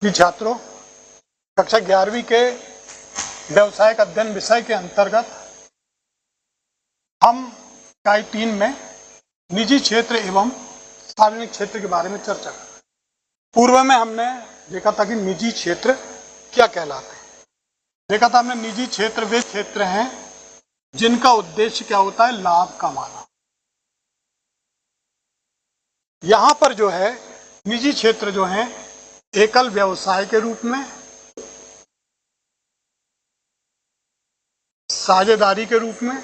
जी छात्रों, कक्षा 11वीं के व्यवसायिक अध्ययन विषय के अंतर्गत हम इकाई 3 में निजी क्षेत्र एवं सार्वजनिक क्षेत्र के बारे में चर्चा करें। पूर्व में हमने देखा था कि निजी क्षेत्र क्या कहलाते हैं। देखा था हमने निजी क्षेत्र वे क्षेत्र हैं जिनका उद्देश्य क्या होता है, लाभ कमाना। यहां पर जो है निजी क्षेत्र जो है एकल व्यवसाय के रूप में, साझेदारी के रूप में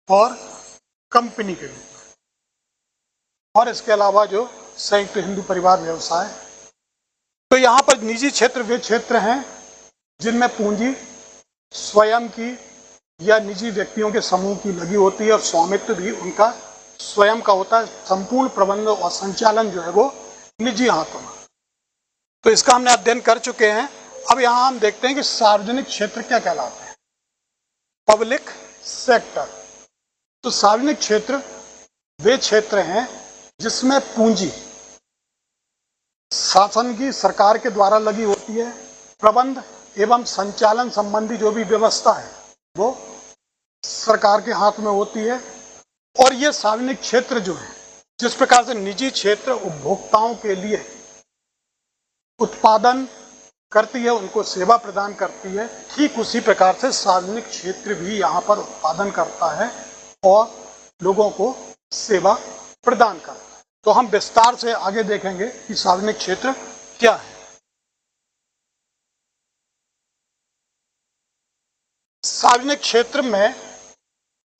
और कंपनी के रूप में, और इसके अलावा जो संयुक्त हिंदू परिवार व्यवसाय। तो यहां पर निजी क्षेत्र वे क्षेत्र हैं जिनमें पूंजी स्वयं की या निजी व्यक्तियों के समूह की लगी होती है और स्वामित्व भी उनका स्वयं का होता है। संपूर्ण प्रबंध और संचालन जो है वो निजी हाथों में। तो इसका हमने अध्ययन कर चुके हैं। अब यहां हम देखते हैं कि सार्वजनिक क्षेत्र क्या कहलाते हैं, पब्लिक सेक्टर। तो सार्वजनिक क्षेत्र वे क्षेत्र हैं जिसमें पूंजी शासन की, सरकार के द्वारा लगी होती है। प्रबंध एवं संचालन संबंधी जो भी व्यवस्था है वो सरकार के हाथ में होती है। और ये सार्वजनिक क्षेत्र जो है, जिस प्रकार से निजी क्षेत्र उपभोक्ताओं के लिए उत्पादन करती है, उनको सेवा प्रदान करती है, ठीक उसी प्रकार से सार्वजनिक क्षेत्र भी यहाँ पर उत्पादन करता है और लोगों को सेवा प्रदान करता है। तो हम विस्तार से आगे देखेंगे कि सार्वजनिक क्षेत्र क्या है। सार्वजनिक क्षेत्र में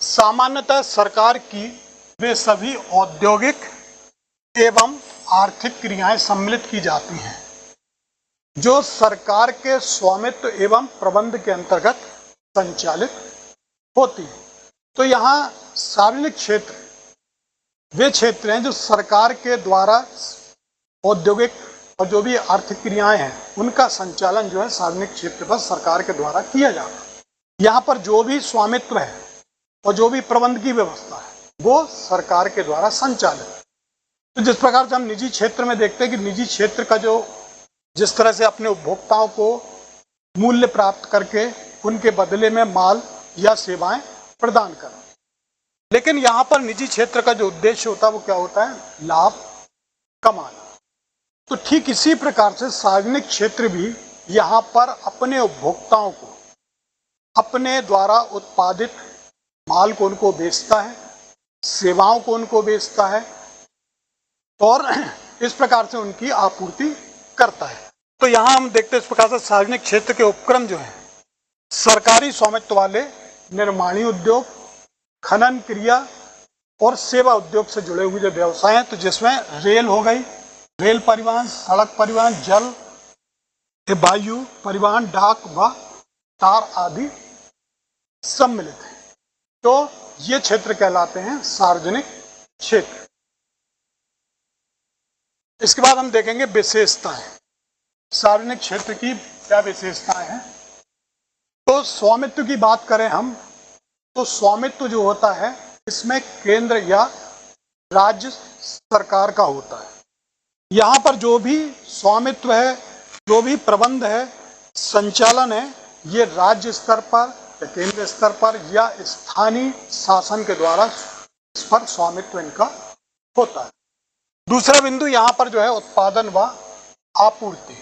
सामान्यतः सरकार की वे सभी औद्योगिक एवं आर्थिक क्रियाएं सम्मिलित की जाती हैं जो सरकार के स्वामित्व एवं प्रबंध के अंतर्गत संचालित होती है। तो यहाँ सार्वजनिक क्षेत्र वे क्षेत्र हैं जो सरकार के द्वारा औद्योगिक और जो भी आर्थिक क्रियाएं हैं उनका संचालन जो है सार्वजनिक क्षेत्र पर सरकार के द्वारा किया जाता है। यहाँ पर जो भी स्वामित्व है और जो भी प्रबंध की व्यवस्था है वो सरकार के द्वारा संचालित है। तो जिस प्रकार से हम निजी क्षेत्र में देखते हैं कि निजी क्षेत्र का जो जिस तरह से अपने उपभोक्ताओं को मूल्य प्राप्त करके उनके बदले में माल या सेवाएं प्रदान करना, लेकिन यहाँ पर निजी क्षेत्र का जो उद्देश्य होता है वो क्या होता है, लाभ कमाना। तो ठीक इसी प्रकार से सार्वजनिक क्षेत्र भी यहाँ पर अपने उपभोक्ताओं को अपने द्वारा उत्पादित माल को उनको बेचता है, सेवाओं को उनको बेचता है और इस प्रकार से उनकी आपूर्ति करता है। तो यहाँ हम देखते हैं इस प्रकार से सार्वजनिक क्षेत्र के उपक्रम जो है सरकारी स्वामित्व वाले निर्माणी उद्योग, खनन क्रिया और सेवा उद्योग से जुड़े हुए जो व्यवसाय हैं, तो जिसमें रेल हो गई, रेल परिवहन, सड़क परिवहन, जल वायु परिवहन, डाक व तार आदि सम्मिलित है। तो ये क्षेत्र कहलाते हैं सार्वजनिक क्षेत्र। इसके बाद हम देखेंगे विशेषताएं, सार्वजनिक क्षेत्र की क्या विशेषताएं हैं। तो स्वामित्व की बात करें हम, तो स्वामित्व जो होता है इसमें केंद्र या राज्य सरकार का होता है। यहाँ पर जो भी स्वामित्व है, जो भी प्रबंध है, संचालन है, ये राज्य स्तर पर या केंद्र स्तर पर या स्थानीय शासन के द्वारा इस पर स्वामित्व इनका होता है। दूसरा बिंदु यहाँ पर जो है उत्पादन व आपूर्ति।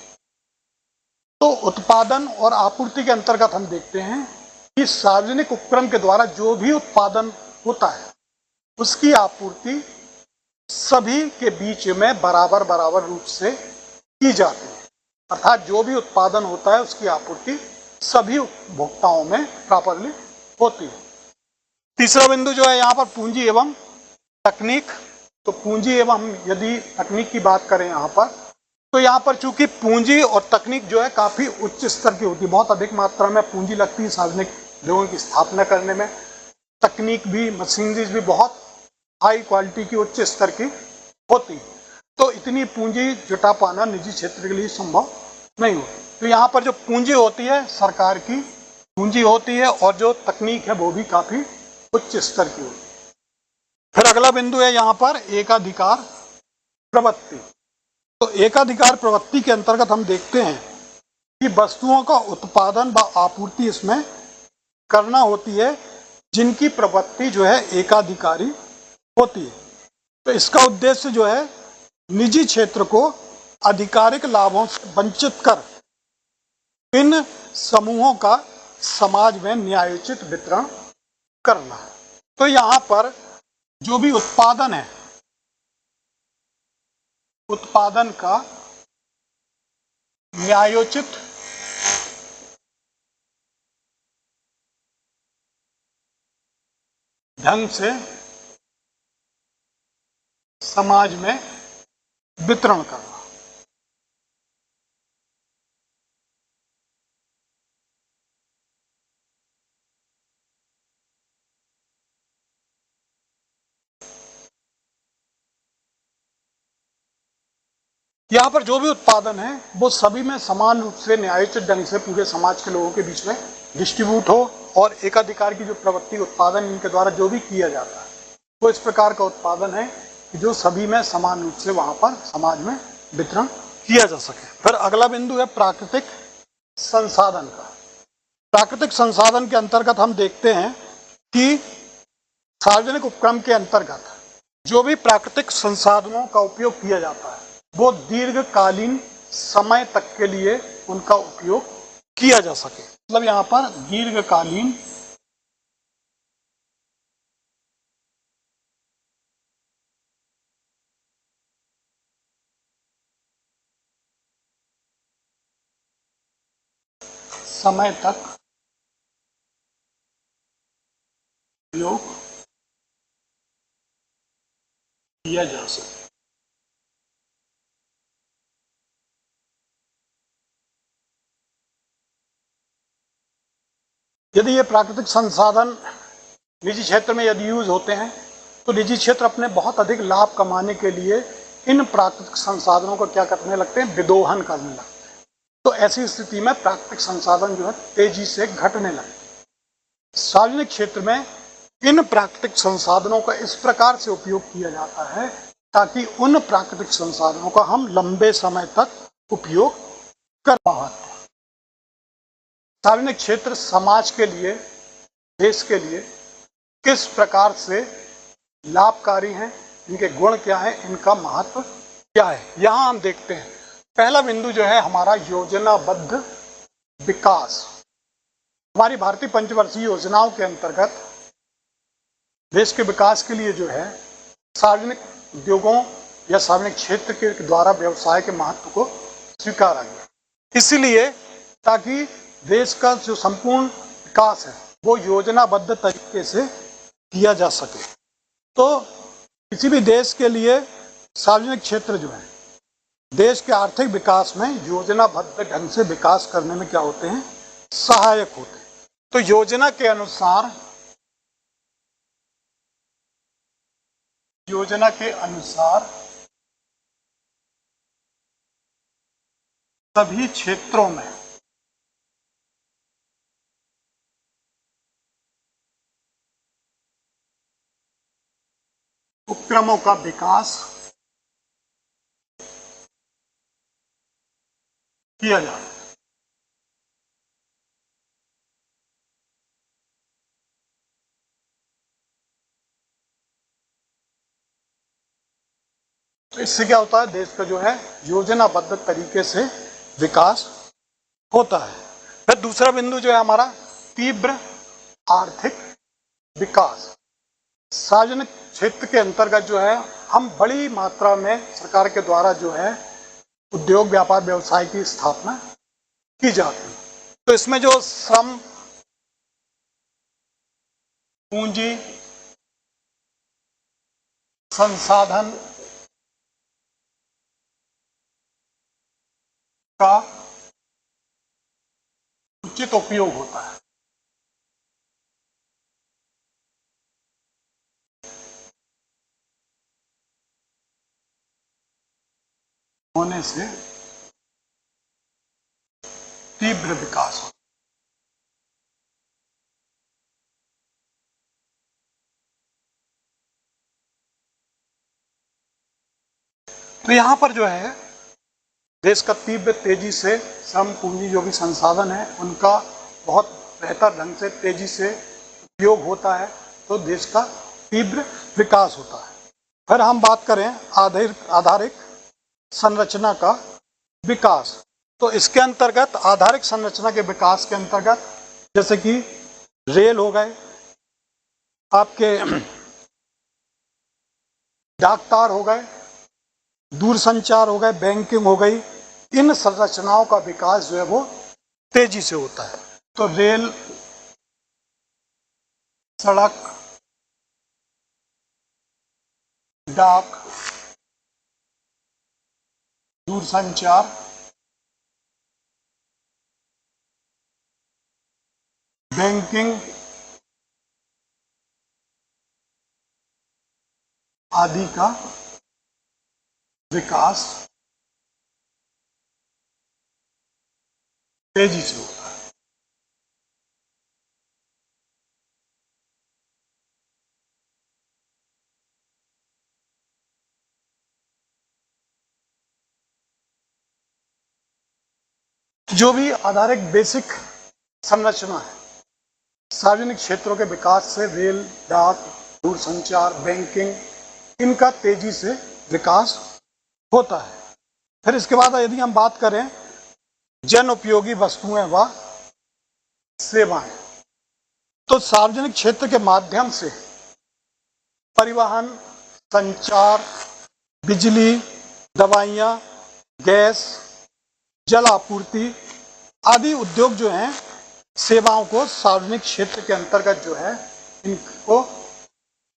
तो उत्पादन और आपूर्ति के अंतर्गत हम देखते हैं कि सार्वजनिक उपक्रम के द्वारा जो भी उत्पादन होता है उसकी आपूर्ति सभी के बीच में बराबर बराबर रूप से की जाती है। अर्थात जो भी उत्पादन होता है उसकी आपूर्ति सभी उपभोक्ताओं में प्रॉपरली होती है। तीसरा बिंदु जो है यहाँ पर पूंजी एवं तकनीक। तो पूंजी एवं यदि तकनीक की बात करें यहाँ पर, तो यहाँ पर चूंकि पूंजी और तकनीक जो है काफी उच्च स्तर की होती है, बहुत अधिक मात्रा में पूंजी लगती है सार्वजनिक उद्योगों की स्थापना करने में। तकनीक भी, मशीनरीज भी बहुत हाई क्वालिटी की, उच्च स्तर की होती है। तो इतनी पूंजी जुटा पाना निजी क्षेत्र के लिए संभव नहीं होती। तो यहाँ पर जो पूंजी होती है सरकार की पूंजी होती है और जो तकनीक है वो भी काफी उच्च स्तर की होती है। फिर अगला बिंदु है यहाँ पर एकाधिकार प्रवृत्ति। तो एकाधिकार प्रवृत्ति के अंतर्गत हम देखते हैं कि वस्तुओं का उत्पादन व आपूर्ति इसमें करना होती है जिनकी प्रवृत्ति जो है एकाधिकारी होती है। तो इसका उद्देश्य जो है निजी क्षेत्र को आधिकारिक लाभों से वंचित कर इन समूहों का समाज में न्यायोचित वितरण करना है। तो यहाँ पर जो भी उत्पादन है, उत्पादन का न्यायोचित ढंग से समाज में वितरण करना। यहाँ पर जो भी उत्पादन है वो सभी में समान रूप से न्यायोचित ढंग से पूरे समाज के लोगों के बीच में डिस्ट्रीब्यूट हो और एकाधिकार की जो प्रवृत्ति उत्पादन इनके द्वारा जो भी किया जाता है वो इस प्रकार का उत्पादन है कि जो सभी में समान रूप से वहां पर समाज में वितरण किया जा सके। फिर अगला बिंदु है प्राकृतिक संसाधन का। प्राकृतिक संसाधन के अंतर्गत हम देखते हैं कि सार्वजनिक उपक्रम के अंतर्गत जो भी प्राकृतिक संसाधनों का उपयोग किया जाता है वो दीर्घकालीन समय तक के लिए उनका उपयोग किया जा सके। मतलब यहाँ पर दीर्घकालीन समय तक उपयोग किया जा सके। यदि ये प्राकृतिक संसाधन निजी क्षेत्र में यदि यूज होते हैं तो निजी क्षेत्र अपने बहुत अधिक लाभ कमाने के लिए इन प्राकृतिक संसाधनों को क्या करने लगते हैं, विदोहन करने लगते हैं। तो ऐसी स्थिति में प्राकृतिक संसाधन जो है तेजी से घटने लगते हैं। सार्वजनिक क्षेत्र में इन प्राकृतिक संसाधनों का इस प्रकार से उपयोग किया जाता है ताकि उन प्राकृतिक संसाधनों का हम लंबे समय तक उपयोग कर पाए। सार्वजनिक क्षेत्र समाज के लिए, देश के लिए किस प्रकार से लाभकारी हैं, इनके गुण क्या है, इनका महत्व क्या है, यहां हम देखते हैं। पहला बिंदु जो है हमारा योजनाबद्ध विकास। हमारी भारतीय पंचवर्षीय योजनाओं के अंतर्गत देश के विकास के लिए जो है सार्वजनिक उद्योगों या सार्वजनिक क्षेत्र के द्वारा व्यवसाय के महत्व को स्वीकारा गया। इसीलिए ताकि देश का जो संपूर्ण विकास है वो योजनाबद्ध तरीके से किया जा सके। तो किसी भी देश के लिए सार्वजनिक क्षेत्र जो है देश के आर्थिक विकास में योजनाबद्ध ढंग से विकास करने में क्या होते हैं, सहायक होते हैं। तो योजना के अनुसार सभी क्षेत्रों में उपक्रमों का विकास किया जाता है। तो इससे क्या होता है, देश का जो है योजनाबद्ध तरीके से विकास होता है। फिर दूसरा बिंदु जो है हमारा तीव्र आर्थिक विकास। सार्वजनिक क्षेत्र के अंतर्गत जो है हम बड़ी मात्रा में सरकार के द्वारा जो है उद्योग व्यापार व्यवसाय की स्थापना की जाती है। तो इसमें जो श्रम, पूंजी, संसाधन का उचित उपयोग होता है। होने से तीव्र विकास होता है। तो यहां पर जो है देश का तीव्र तेजी से श्रम पूंजी जो भी संसाधन है उनका बहुत बेहतर ढंग से तेजी से उपयोग होता है तो देश का तीव्र विकास होता है। फिर हम बात करें आधारिक संरचना का विकास, तो इसके अंतर्गत आधारिक संरचना के विकास के अंतर्गत जैसे कि रेल हो गए, आपके डाक तार हो गए, दूरसंचार हो गए, बैंकिंग हो गई, इन संरचनाओं का विकास जो है वो तेजी से होता है। तो रेल, सड़क, डाक, दूरसंचार, बैंकिंग आदि का विकास तेजी से होता है। जो भी आधारिक बेसिक संरचना है, सार्वजनिक क्षेत्रों के विकास से रेल, डाक, दूरसंचार, बैंकिंग, इनका तेजी से विकास होता है। फिर इसके बाद यदि हम बात करें जन उपयोगी वस्तुएं व सेवाएं, तो सार्वजनिक क्षेत्र के माध्यम से परिवहन, संचार, बिजली, दवाइयां, गैस, जल आपूर्ति आदि उद्योग जो हैं सेवाओं को सार्वजनिक क्षेत्र के अंतर्गत जो है इनको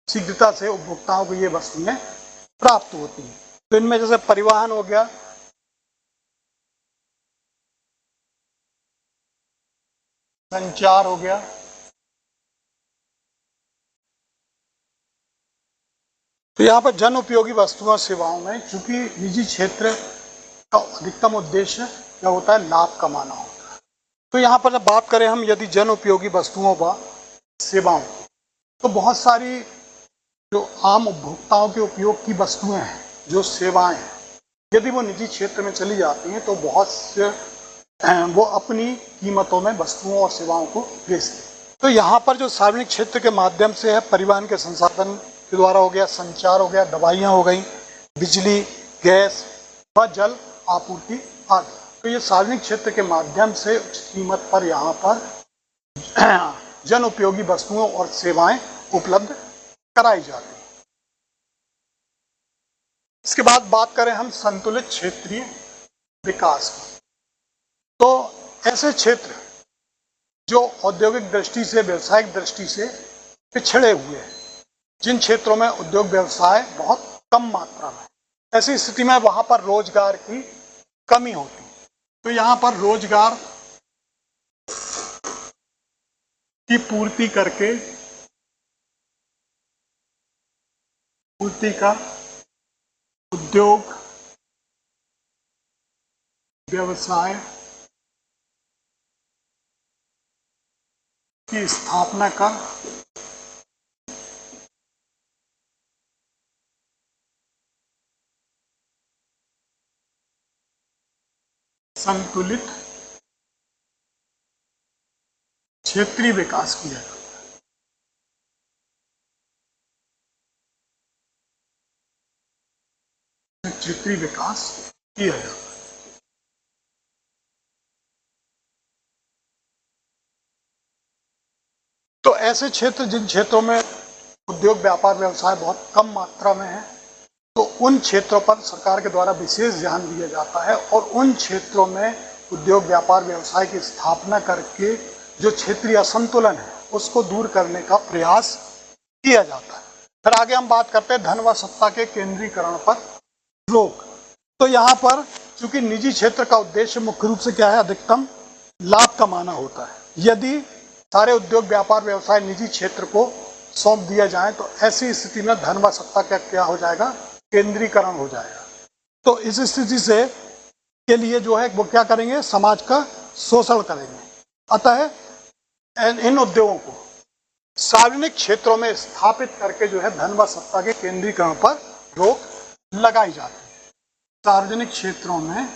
शीघ्रता से उपभोक्ताओं को ये वस्तुएं प्राप्त होती हैं। तो इनमें जैसे परिवहन हो गया, संचार हो गया, तो यहाँ पर जन उपयोगी वस्तुओं और सेवाओं में चूंकि निजी क्षेत्र का अधिकतम उद्देश्य क्या होता है, लाभ कमाना होता है। तो यहाँ पर जब बात करें हम यदि जन उपयोगी वस्तुओं व सेवाओं की, तो बहुत सारी जो आम उपभोक्ताओं के उपयोग की वस्तुएं हैं, जो सेवाएं हैं, यदि वो निजी क्षेत्र में चली जाती हैं तो बहुत से वो अपनी कीमतों में वस्तुओं और सेवाओं को बेचते हैं। तो यहाँ पर जो सार्वजनिक क्षेत्र के माध्यम से है, परिवहन के संसाधन के द्वारा हो गया, संचार हो गया, दवाइयाँ हो गई, बिजली, गैस व जल आपूर्ति आदि, तो ये सार्वजनिक क्षेत्र के माध्यम से उच्च कीमत पर यहाँ पर जन उपयोगी वस्तुओं और सेवाएं उपलब्ध कराई जाती है। इसके बाद बात करें हम संतुलित क्षेत्रीय विकास की, तो ऐसे क्षेत्र जो औद्योगिक दृष्टि से, व्यवसायिक दृष्टि से पिछड़े हुए हैं, जिन क्षेत्रों में उद्योग व्यवसाय बहुत कम मात्रा में, ऐसी स्थिति में वहां पर रोजगार की कमी होती है। तो यहाँ पर रोजगार की पूर्ति का उद्योग व्यवसाय की स्थापना कर संतुलित क्षेत्रीय विकास किया जाता है। क्षेत्रीय विकास किया जाता है। तो ऐसे क्षेत्र जिन क्षेत्रों में उद्योग व्यापार व्यवसाय बहुत कम मात्रा में है, तो उन क्षेत्रों पर सरकार के द्वारा विशेष ध्यान दिया जाता है और उन क्षेत्रों में उद्योग व्यापार व्यवसाय की स्थापना करके जो क्षेत्रीय असंतुलन है उसको दूर करने का प्रयास किया जाता है। फिर आगे हम बात करते हैं धन व सत्ता के केंद्रीकरण पर रोक। तो यहाँ पर चूंकि निजी क्षेत्र का उद्देश्य मुख्य रूप से क्या है, अधिकतम लाभ कमाना होता है। यदि सारे उद्योग व्यापार व्यवसाय निजी क्षेत्र को सौंप दिया जाए तो ऐसी स्थिति में धन व सत्ता का क्या हो जाएगा, केंद्रीकरण हो जाएगा। तो इस स्थिति से के लिए जो है वो क्या करेंगे, समाज का शोषण करेंगे। अतः इन उद्योगों को सार्वजनिक क्षेत्रों में स्थापित करके जो है धन व सत्ता के केंद्रीकरण पर रोक लगाई जाती है। सार्वजनिक क्षेत्रों में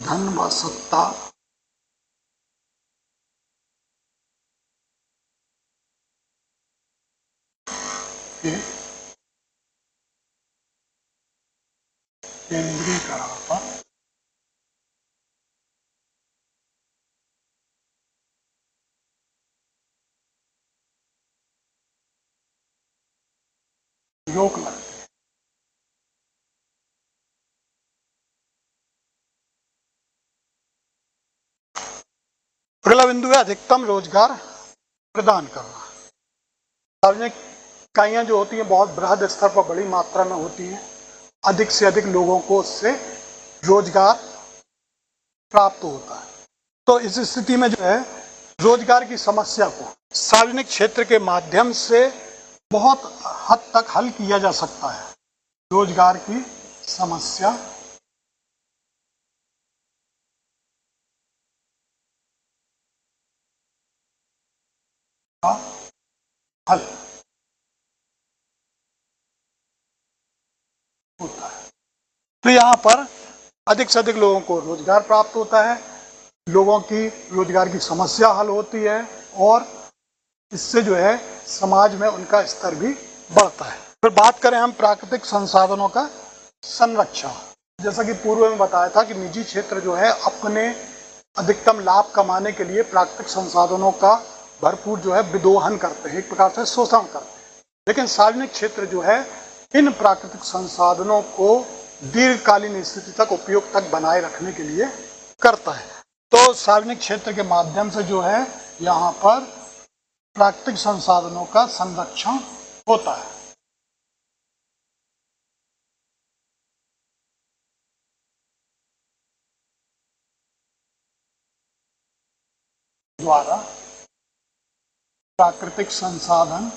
धन व सत्ता के केंद्रीकरण पर रोक लगती है। अगला बिंदु है अधिकतम रोजगार प्रदान करना। सार्वजनिक इकाइयां जो होती हैं बहुत बृहद स्तर पर बड़ी मात्रा में होती हैं, अधिक से अधिक लोगों को उससे रोजगार प्राप्त होता है। तो इस स्थिति में जो है रोजगार की समस्या को सार्वजनिक क्षेत्र के माध्यम से बहुत हद तक हल किया जा सकता है। रोजगार की समस्या का हल होता है। तो यहाँ पर अधिक से अधिक लोगों को रोजगार प्राप्त होता है, लोगों की रोजगार की समस्या हल होती है और इससे जो है समाज में उनका स्तर भी बढ़ता है। फिर बात करें हम प्राकृतिक संसाधनों का संरक्षण। जैसा कि पूर्व में बताया था कि निजी क्षेत्र जो है अपने अधिकतम लाभ कमाने के लिए प्राकृतिक संसाधनों का भरपूर जो है विदोहन करते हैं, एक प्रकार से शोषण करते हैं। लेकिन सार्वजनिक क्षेत्र जो है इन प्राकृतिक संसाधनों को दीर्घकालीन स्थिति तक उपयोग तक बनाए रखने के लिए करता है। तो सार्वजनिक क्षेत्र के माध्यम से जो है यहाँ पर प्राकृतिक संसाधनों का संरक्षण होता है। द्वारा प्राकृतिक संसाधन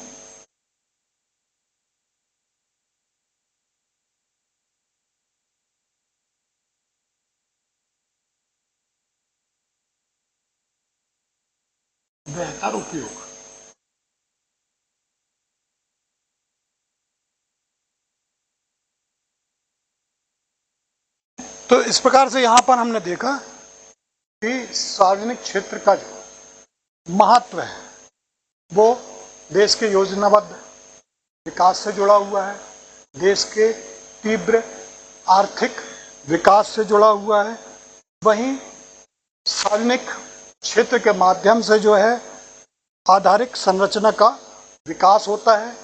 बेहतर उपयोग। तो इस प्रकार से यहाँ पर हमने देखा कि सार्वजनिक क्षेत्र का जो महत्व है वो देश के योजनाबद्ध विकास से जुड़ा हुआ है, देश के तीव्र आर्थिक विकास से जुड़ा हुआ है। वहीं सार्वजनिक क्षेत्र के माध्यम से जो है आधारिक संरचना का विकास होता है,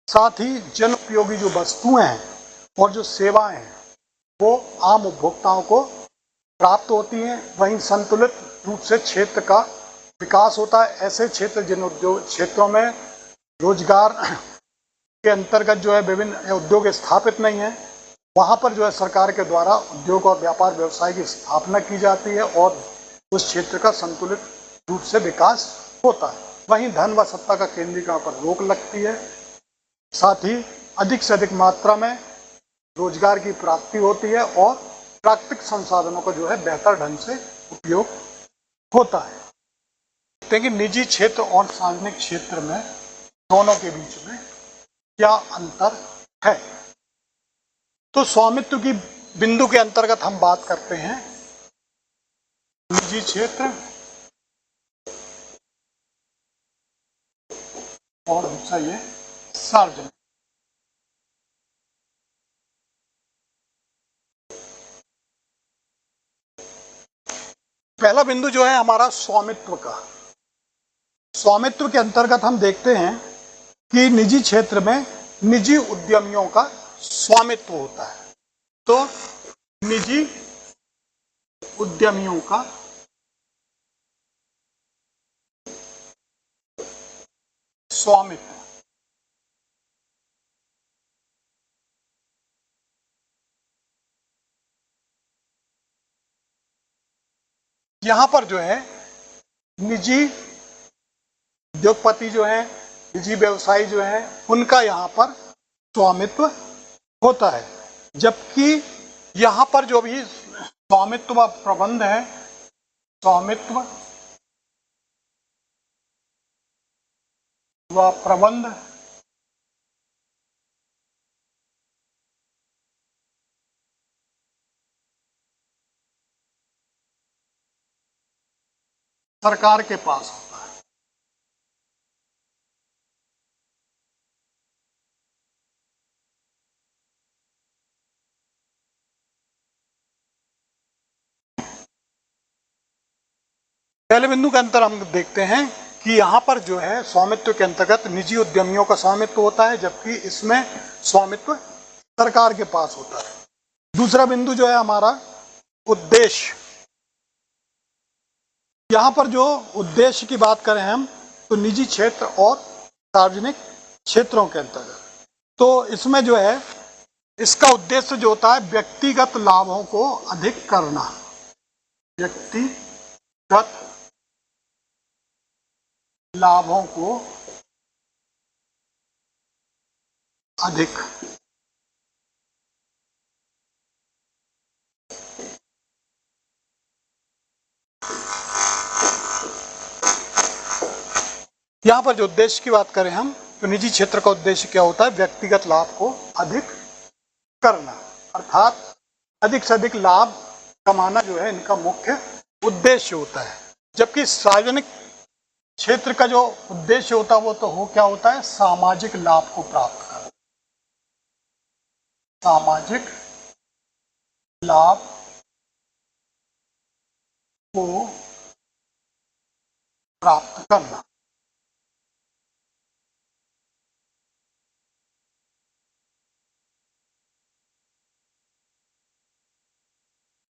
साथ ही जन उपयोगी जो वस्तुएं हैं और जो सेवाएं हैं वो आम उपभोक्ताओं को प्राप्त होती हैं। वहीं संतुलित रूप से क्षेत्र का विकास होता है। ऐसे क्षेत्र जिन उद्योग क्षेत्रों में रोजगार के अंतर्गत जो है विभिन्न उद्योग स्थापित नहीं है, वहाँ पर जो है सरकार के द्वारा उद्योग और व्यापार व्यवसाय की स्थापना की जाती है और उस क्षेत्र का संतुलित रूप से विकास होता है। वहीं धन व सत्ता का केंद्रीकरण पर रोक लगती है, साथ ही अधिक से अधिक मात्रा में रोजगार की प्राप्ति होती है और प्राकृतिक संसाधनों का जो है बेहतर ढंग से उपयोग होता है। देखते हैं कि निजी क्षेत्र और सार्वजनिक क्षेत्र में दोनों के बीच में क्या अंतर है। तो स्वामित्व की बिंदु के अंतर्गत हम बात करते हैं निजी क्षेत्र और दूसरा ये सार्वजनिक। पहला बिंदु जो है हमारा स्वामित्व का। स्वामित्व के अंतर्गत हम देखते हैं कि निजी क्षेत्र में निजी उद्यमियों का स्वामित्व होता है। तो निजी उद्यमियों का स्वामित्व, यहां पर जो है निजी उद्योगपति जो है, निजी व्यवसायी जो है, उनका यहाँ पर स्वामित्व होता है। जबकि यहाँ पर जो भी स्वामित्व व प्रबंध है, स्वामित्व व प्रबंध सरकार के पास होता है। पहले बिंदु के अंतर हम देखते हैं कि यहाँ पर जो है स्वामित्व के अंतर्गत निजी उद्यमियों का स्वामित्व होता है, जबकि इसमें स्वामित्व सरकार के पास होता है। दूसरा बिंदु जो है हमारा उद्देश्य। यहाँ पर जो उद्देश्य की बात करें हम, तो निजी क्षेत्र और सार्वजनिक क्षेत्रों के अंतर्गत, तो इसमें जो है इसका उद्देश्य जो होता है व्यक्तिगत लाभों को अधिक करना। व्यक्तिगत लाभों को अधिक यहां पर जो उद्देश्य की बात करें हम, तो निजी क्षेत्र का उद्देश्य क्या होता है? व्यक्तिगत लाभ को अधिक करना, अर्थात अधिक से अधिक लाभ कमाना जो है इनका मुख्य उद्देश्य होता है। जबकि सार्वजनिक क्षेत्र का जो उद्देश्य होता है वो तो क्या होता है? सामाजिक लाभ को प्राप्त करना। सामाजिक लाभ को प्राप्त करना।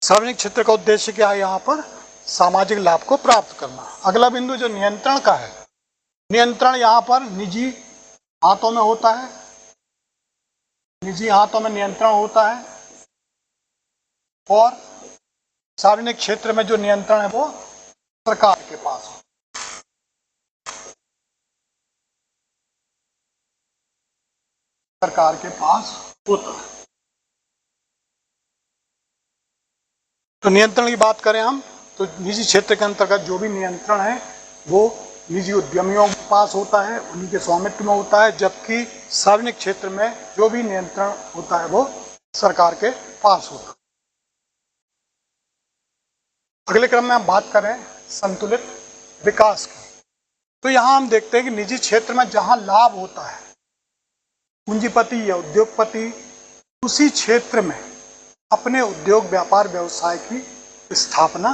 सार्वजनिक क्षेत्र का उद्देश्य क्या है? यहाँ पर सामाजिक लाभ को प्राप्त करना। अगला बिंदु जो नियंत्रण का है, नियंत्रण यहाँ पर निजी हाथों में होता है। निजी हाथों में नियंत्रण होता है, और सार्वजनिक क्षेत्र में जो नियंत्रण है वो सरकार के पास है। सरकार के पास होता है। तो नियंत्रण की बात करें हम, तो निजी क्षेत्र के अंतर्गत जो भी नियंत्रण है वो निजी उद्यमियों के पास होता है, उन्हीं के स्वामित्व में होता है, जबकि सार्वजनिक क्षेत्र में जो भी नियंत्रण होता है वो सरकार के पास होता है। अगले क्रम में हम बात करें संतुलित विकास की, तो यहाँ हम देखते हैं कि निजी क्षेत्र में जहाँ लाभ होता है, पूंजीपति या उद्योगपति उसी क्षेत्र में अपने उद्योग व्यापार व्यवसाय की स्थापना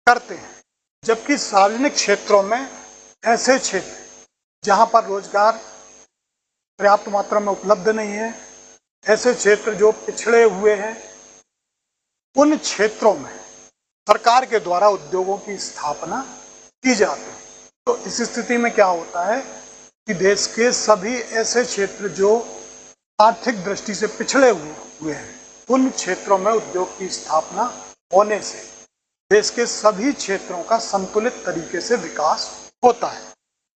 करते हैं। जबकि सार्वजनिक क्षेत्रों में ऐसे क्षेत्र जहां पर रोजगार पर्याप्त मात्रा में उपलब्ध नहीं है, ऐसे क्षेत्र जो पिछड़े हुए हैं, उन क्षेत्रों में सरकार के द्वारा उद्योगों की स्थापना की जाती है। तो इस स्थिति में क्या होता है कि देश के सभी ऐसे क्षेत्र जो आर्थिक दृष्टि से पिछड़े हुए हैं, उन क्षेत्रों में उद्योग की स्थापना होने से देश के सभी क्षेत्रों का संतुलित तरीके से विकास होता है।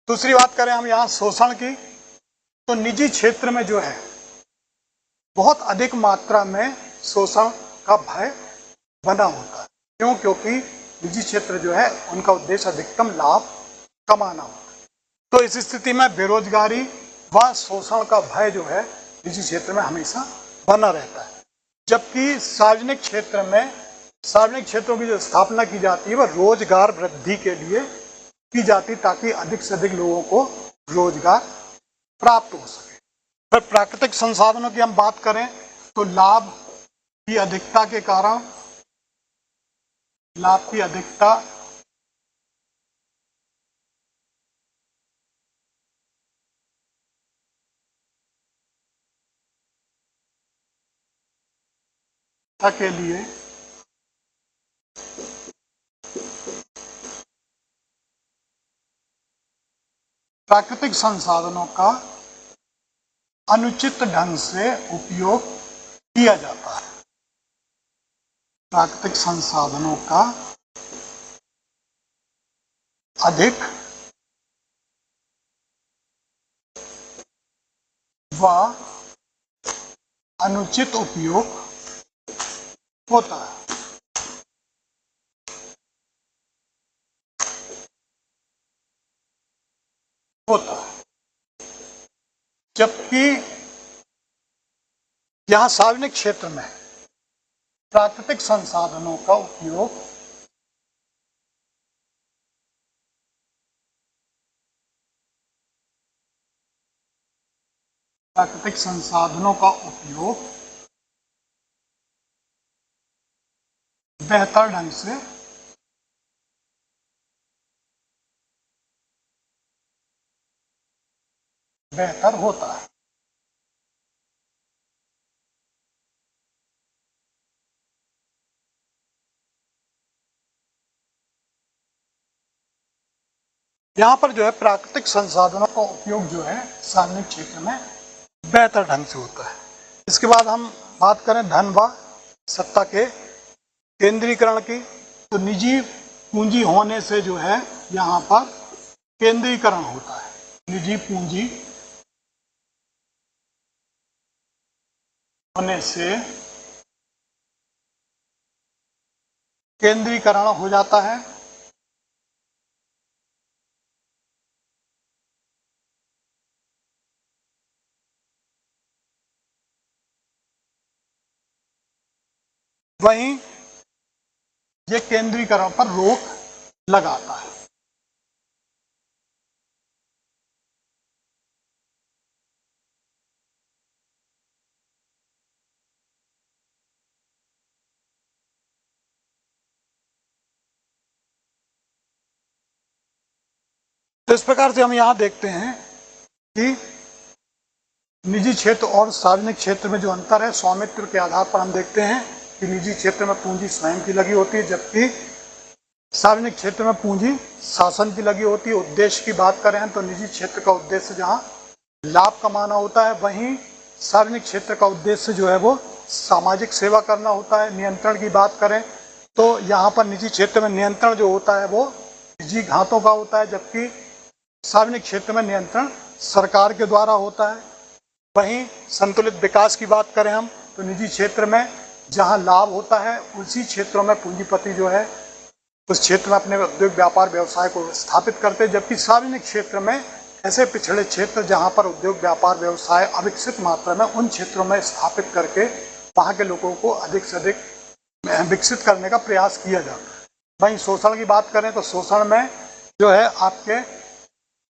दूसरी बात करें हम यहाँ शोषण की, तो निजी क्षेत्र में जो है बहुत अधिक मात्रा में शोषण का भय बना होता है। क्यों? क्योंकि निजी क्षेत्र जो है उनका उद्देश्य अधिकतम लाभ कमाना होता है। तो इस स्थिति में बेरोजगारी व शोषण का भय जो है निजी क्षेत्र में हमेशा बना रहता है। जबकि सार्वजनिक क्षेत्र में सार्वजनिक क्षेत्रों की जो स्थापना की जाती है वह रोजगार वृद्धि के लिए की जाती, ताकि अधिक से अधिक लोगों को रोजगार प्राप्त हो सके। फिर प्राकृतिक संसाधनों की हम बात करें, तो लाभ की अधिकता के कारण लाभ की अधिकता के लिए प्राकृतिक संसाधनों का अनुचित ढंग से उपयोग किया जाता है। प्राकृतिक संसाधनों का अधिक व अनुचित उपयोग होता है। जबकि यहां सार्वजनिक क्षेत्र में प्राकृतिक संसाधनों का उपयोग प्राकृतिक संसाधनों का उपयोग बेहतर ढंग से बेहतर होता है। यहाँ पर जो है प्राकृतिक संसाधनों का उपयोग जो है सार्वजनिक क्षेत्र में बेहतर ढंग से होता है। इसके बाद हम बात करें धन व सत्ता के केंद्रीकरण की, तो निजी पूंजी होने से जो है यहाँ पर केंद्रीकरण होता है। निजी पूंजी होने से केंद्रीकरण हो जाता है। वहीं ये केंद्रीकरण पर रोक लगाता है। तो इस प्रकार से हम यहाँ देखते हैं कि निजी क्षेत्र और सार्वजनिक क्षेत्र में जो अंतर है, स्वामित्व के आधार पर हम देखते हैं कि निजी क्षेत्र में पूंजी स्वयं की लगी होती है, जबकि सार्वजनिक क्षेत्र में पूंजी शासन की लगी होती है। उद्देश्य की बात करें तो निजी क्षेत्र का उद्देश्य जहां लाभ कमाना होता है, वहीं सार्वजनिक क्षेत्र का उद्देश्य जो है वो सामाजिक सेवा करना होता है। नियंत्रण की बात करें तो यहाँ पर निजी क्षेत्र में नियंत्रण जो होता है वो निजी घातों का होता है, जबकि सार्वजनिक क्षेत्र में नियंत्रण सरकार के द्वारा होता है। वहीं संतुलित विकास की बात करें हम तो निजी क्षेत्र में जहां लाभ होता है उसी क्षेत्रों में पूंजीपति जो है उस क्षेत्र में अपने उद्योग व्यापार व्यवसाय को स्थापित करते हैं, जबकि सार्वजनिक क्षेत्र में ऐसे पिछड़े क्षेत्र जहां पर उद्योग व्यापार व्यवसाय अविकसित मात्रा में, उन क्षेत्रों में स्थापित करके वहां के लोगों को अधिक से अधिक विकसित करने का प्रयास किया जाता है। वहीं शोषण की बात करें तो शोषण में जो है आपके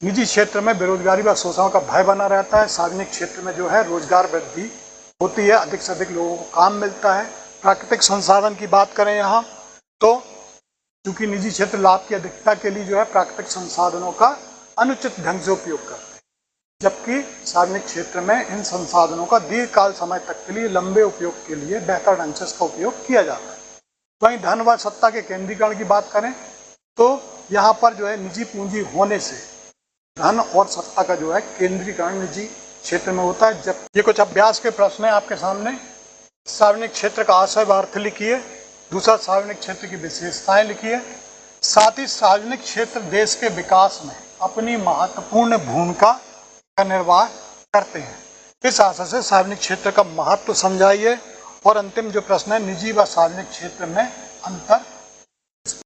निजी क्षेत्र में बेरोजगारी व शोषण का भय बना रहता है, सार्वजनिक क्षेत्र में जो है रोजगार वृद्धि होती है, अधिक से अधिक लोगों को काम मिलता है। प्राकृतिक संसाधन की बात करें यहाँ तो क्योंकि निजी क्षेत्र लाभ की अधिकता के लिए जो है प्राकृतिक संसाधनों का अनुचित ढंग से उपयोग करते हैं, जबकि सार्वजनिक क्षेत्र में इन संसाधनों का दीर्घकाल समय तक के लिए लंबे उपयोग के लिए बेहतर ढंग से इसका उपयोग किया जाता है। वहीं धन व सत्ता के केंद्रीकरण की बात करें तो यहाँ पर जो है निजी पूंजी होने से धन और सत्ता का जो है केंद्रीकरण निजी क्षेत्र में होता है। जब ये कुछ अभ्यास के प्रश्न है आपके सामने, सार्वजनिक क्षेत्र का आशय व अर्थ लिखिए, दूसरा सार्वजनिक क्षेत्र की विशेषताएं लिखिए, साथ ही सार्वजनिक क्षेत्र देश के विकास में अपनी महत्वपूर्ण भूमिका का निर्वाह करते हैं। इस आशय से सार्वजनिक क्षेत्र का महत्व समझाइए। और अंतिम जो प्रश्न है, निजी व सार्वजनिक क्षेत्र में अंतर